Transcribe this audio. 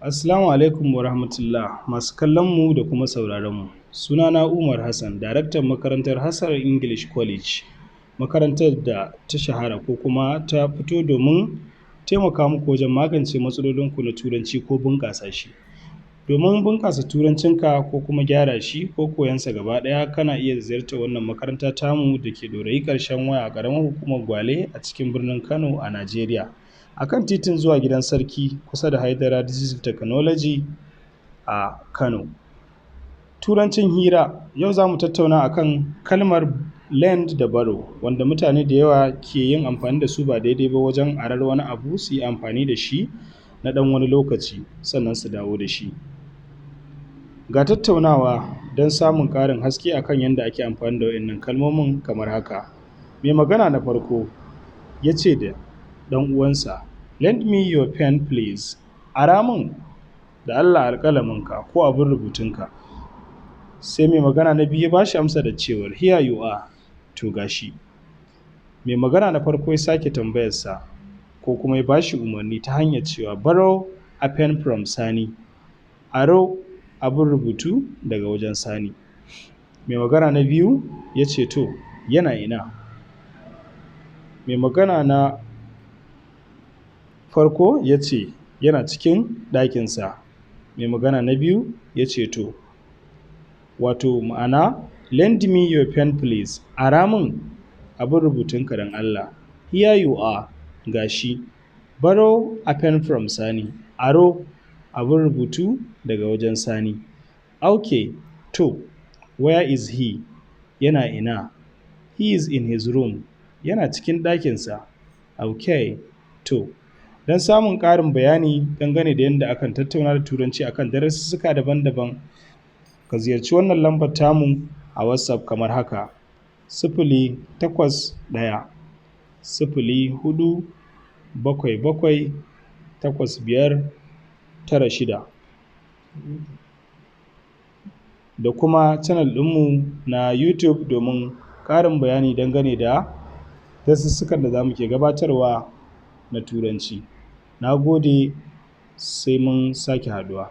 Assalamu alaikum wa rahmatullah masu kallon mu da kuma sauraron mu. Sunana Umar Hassan, daraktan makarantar Hassar English College, makarantar da ta shahara ko kuma ta fito domin taimaka muku wajen magance matsalolinku na turanci ko bunƙasa shi. Domin bunƙasa turancinka ko kuma gyara shi ko koyansa gaba ɗaya, kana iya ziyartar wannan makaranta tamu da ke ɗorayi ƙarshen waya a ƙaramar hukumar Gwale a cikin birnin Kano a Najeriya. A kan titin zuwa gidan sarki kusa da Haidara Digital Technology a Kano. Turancin hira, yau za mu tattauna akan kalmar lend da borrow, wanda mutane da yawa ke yin amfani da su ba daidai ba wajen arar wani abu su yi amfani da shi na ɗan wani lokaci sannan su dawo da shi. Ga tattaunawa don samun ƙarin haske akan yadda ake amfani da waɗannan kalmomin kamar haka. Mai magana na farko ya ce da ɗan uwansa, lend me your pen please. Ara min da Allah alƙalaminka ko abin rubutunka. Sai mai magana na biyu ya ba shi amsa da cewar here you are, to gashi. Mai magana na farko ya sake tambayarsa ko kuma ya ba shi umarni ta hanyar cewa borrow a pen from Sani. Aro abin rubutu daga wajen Sani. Mai magana na biyu ya ce to yana ina. Mai magana na farko ya ce yana cikin ɗakinsa. Mai magana na biyu ya ce to, wato ma'ana lend me your pen please. Ara min abin rubutunka don Allah. Here you are, gashi. Borrow a pen from Sani. Aro abin rubutu daga wajen Sani. Okay, to, where is he? Yana ina. He is in his room. Yana cikin ɗakinsa. Okay, to. Don samun ƙarin bayani dangane da yadda akan tattauna da turanci akan darussuka daban-daban, ka ziyarci wannan lambar tamu a WhatsApp kamar haka: 081-477-8596 da kuma channel ɗinmu na YouTube domin ƙarin bayani dangane da darussukan da za mu ke gabatarwa na turanci. Na gode, sai mun sake haɗuwa.